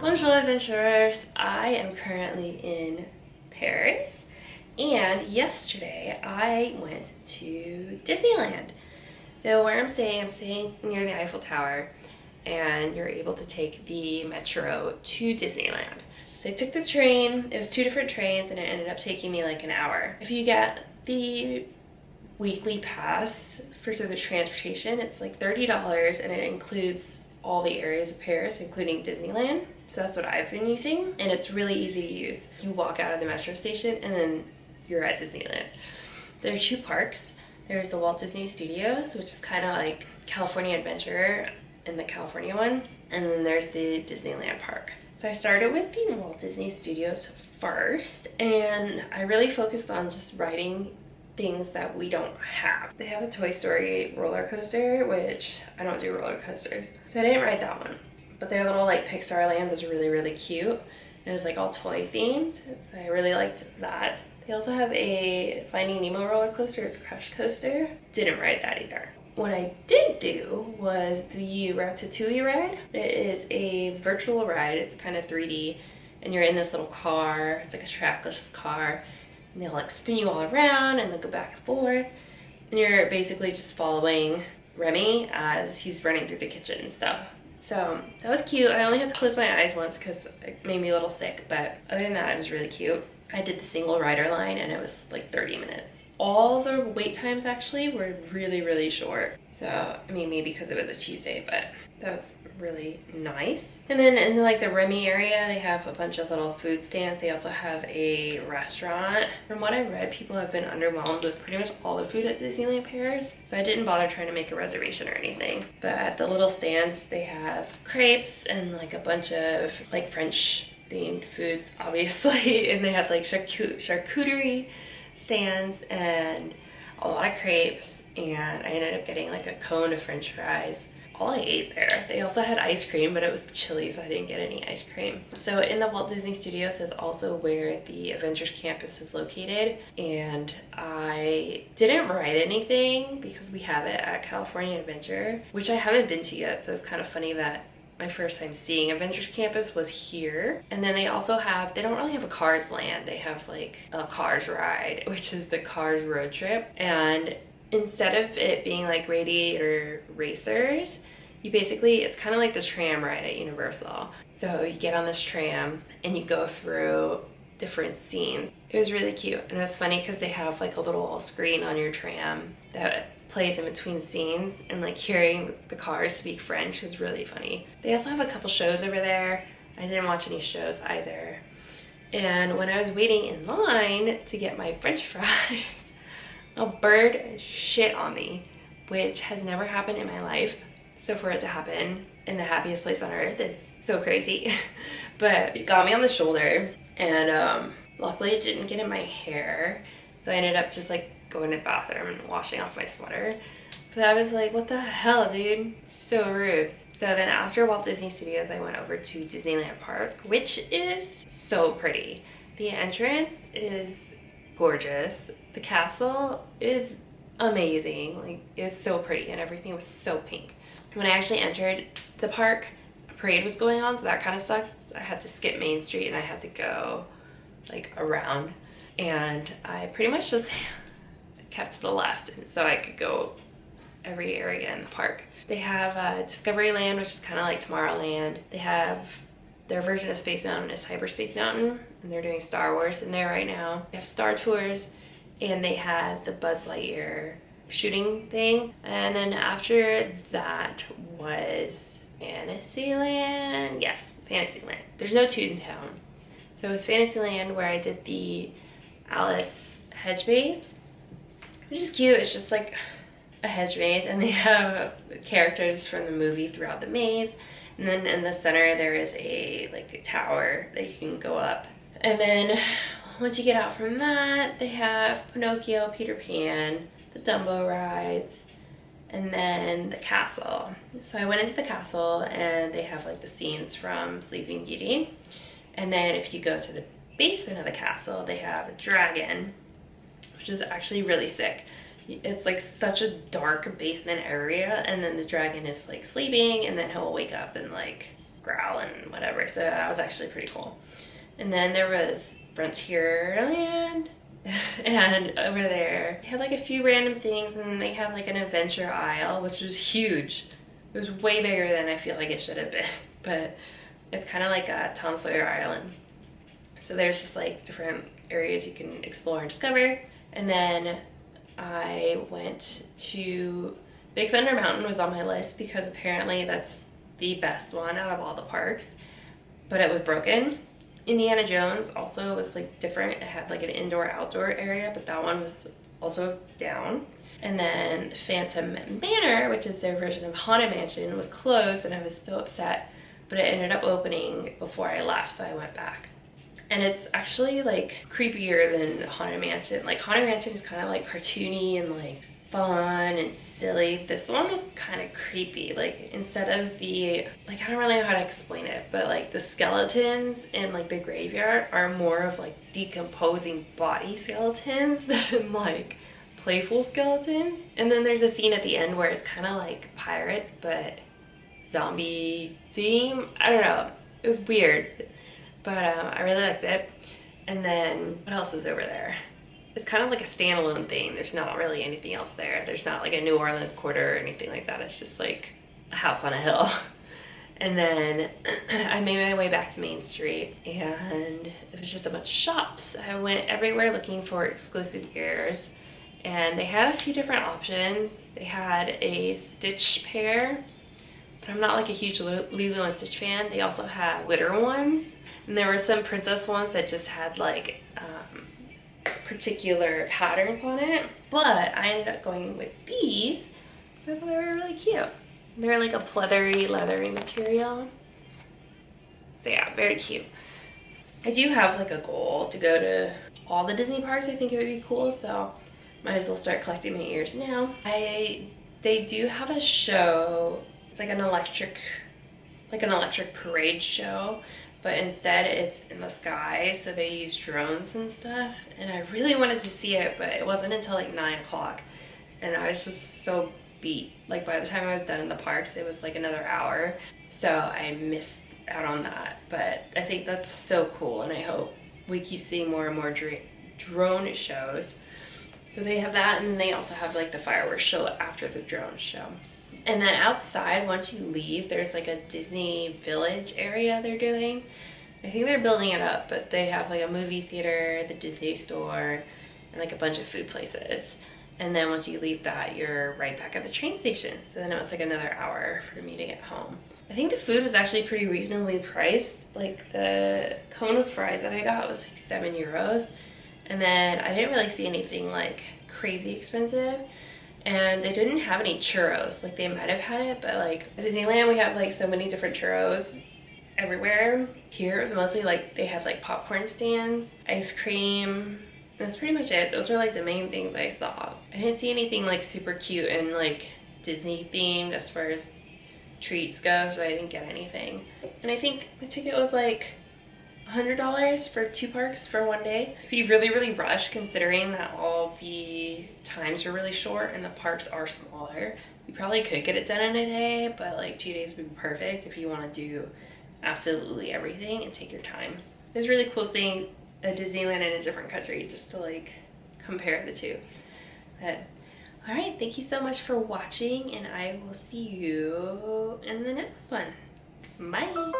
Bonjour adventurers! I am currently in Paris, and yesterday I went to Disneyland. So where I'm staying near the Eiffel Tower, and you're able to take the metro to Disneyland. So I took the train. It was two different trains, and it ended up taking me like an hour. If you get the weekly pass for the transportation, it's like $30, and it includes all the areas of Paris, including Disneyland. So that's what I've been using, and it's really easy to use. You walk out of the metro station, and then you're at Disneyland. There are two parks. There's the Walt Disney Studios, which is kind of like California Adventure and the California one, and then there's the Disneyland Park. So I started with the Walt Disney Studios first, and I really focused on just riding things that we don't have. They have a Toy Story roller coaster, which I don't do roller coasters, so I didn't ride that one. But their little like Pixar land was really, really cute. It was like all toy themed, so I really liked that. They also have a Finding Nemo roller coaster. It's Crush Coaster. Didn't ride that either. What I did do was the Ratatouille ride. It is a virtual ride. It's kind of 3D, and you're in this little car. It's like a trackless car, and they'll like spin you all around and they'll go back and forth, and you're basically just following Remy as he's running through the kitchen and stuff. So that was cute. I only had to close my eyes once because it made me a little sick, but other than that, it was really cute. I did the single rider line, and it was like 30 minutes. All the wait times actually were really, really short. So, I mean, maybe because it was a Tuesday, but that was really nice. And then in like the Remy area, they have a bunch of little food stands. They also have a restaurant. From what I read, people have been underwhelmed with pretty much all the food at Disneyland Paris. So I didn't bother trying to make a reservation or anything. But at the little stands, they have crepes and like a bunch of like French themed foods, obviously. And they have like charcuterie stands and a lot of crepes, and I ended up getting like a cone of French fries. All I ate there. They also had ice cream, but it was chilly, so I didn't get any ice cream. So in the Walt Disney Studios is also where the Avengers campus is located, and I didn't ride anything because we have it at California Adventure, which I haven't been to yet, so it's kind of funny that my first time seeing Avengers Campus was here. And then they also have, they don't really have a Cars land. They have like a Cars ride, which is the Cars road trip. And instead of it being like Radiator Racers, you basically, it's kind of like the tram ride at Universal. So you get on this tram and you go through different scenes. It was really cute. And it was funny because they have like a little screen on your tram that plays in between scenes, and like hearing the cars speak French is really funny. They also have a couple shows over there. I didn't watch any shows either. And when I was waiting in line to get my French fries, a bird shit on me, which has never happened in my life. So for it to happen in the happiest place on earth is so crazy. But it got me on the shoulder, and luckily it didn't get in my hair. So I ended up just like going to the bathroom and washing off my sweater. But I was like, what the hell, dude? So rude. So then after Walt Disney Studios, I went over to Disneyland Park, which is so pretty. The entrance is gorgeous. The castle is amazing. Like, it was so pretty, and everything was so pink. When I actually entered the park, a parade was going on, so that kind of sucks. I had to skip Main Street, and I had to go like around. And I pretty much just kept to the left, so I could go every area in the park. They have Discovery Land, which is kind of like Tomorrowland. They have their version of Space Mountain is Hyperspace Mountain, and they're doing Star Wars in there right now. They have Star Tours, and they had the Buzz Lightyear shooting thing. And then after that was Fantasyland. Yes, Fantasyland. There's no Toontown. So it was Fantasyland where I did the Alice hedge maze, which is cute. It's just like a hedge maze, and they have characters from the movie throughout the maze. And then in the center there is a tower that you can go up. And then once you get out from that, they have Pinocchio, Peter Pan, the Dumbo rides, and then the castle. So I went into the castle, and they have like the scenes from Sleeping Beauty. And then if you go to the basement of the castle, they have a dragon, which is actually really sick. It's like such a dark basement area, and then the dragon is like sleeping, and then he'll wake up and like growl and whatever. So that was actually pretty cool. And then there was Frontierland. And over there, they had like a few random things, and they had like an adventure aisle, which was huge. It was way bigger than I feel like it should have been, but it's kind of like a Tom Sawyer Island. So there's just like different areas you can explore and discover. And then I went to Big Thunder Mountain was on my list because apparently that's the best one out of all the parks, but it was broken. Indiana Jones also was like different. It had like an indoor-outdoor area, but that one was also down. And then Phantom Manor, which is their version of Haunted Mansion, was closed, and I was so upset, but it ended up opening before I left, so I went back. And it's actually like creepier than Haunted Mansion. Like Haunted Mansion is kind of like cartoony and like fun and silly. This one was kind of creepy. Like instead of the, like I don't really know how to explain it, but like the skeletons in like the graveyard are more of like decomposing body skeletons than like playful skeletons. And then there's a scene at the end where it's kind of like pirates but zombie theme. I don't know. It was weird, but I really liked it. And then what else was over there? It's kind of like a standalone thing. There's not really anything else there. There's not like a New Orleans quarter or anything like that. It's just like a house on a hill. And then I made my way back to Main Street, and it was just a bunch of shops. I went everywhere looking for exclusive ears, and they had a few different options. They had a Stitch pair, but I'm not like a huge Lilo and Stitch fan. They also had glitter ones, and there were some princess ones that just had like particular patterns on it, but I ended up going with these, so I thought they were really cute. They're like a pleathery, leathery material. So yeah, very cute. I do have like a goal to go to all the Disney parks. I think it would be cool, so might as well start collecting my ears now. They do have a show. It's like an electric parade show, but instead it's in the sky, so they use drones and stuff, and I really wanted to see it, but it wasn't until like 9 o'clock, and I was just so beat. Like by the time I was done in the parks, it was like another hour, so I missed out on that. But I think that's so cool, and I hope we keep seeing more and more drone shows. So they have that, and they also have like the fireworks show after the drone show. And then outside, once you leave, there's like a Disney Village area they're doing. I think they're building it up, but they have like a movie theater, the Disney store, and like a bunch of food places. And then once you leave that, you're right back at the train station. So then it was like another hour for me to get home. I think the food was actually pretty reasonably priced. Like the cone of fries that I got was like €7. And then I didn't really see anything like crazy expensive. And they didn't have any churros. Like they might have had it, but like at Disneyland we have like so many different churros everywhere. Here it was mostly like they had like popcorn stands, ice cream. That's pretty much it. Those were like the main things I saw. I didn't see anything like super cute and like Disney themed as far as treats go, so I didn't get anything. And I think the ticket was like $100 for 2 parks for one day. If you really rush, considering that all the times are really short and the parks are smaller, you probably could get it done in a day, but like 2 days would be perfect if you want to do absolutely everything and take your time. It was really cool seeing a Disneyland in a different country just to like compare the two. But all right, thank you so much for watching, and I will see you in the next one. Bye.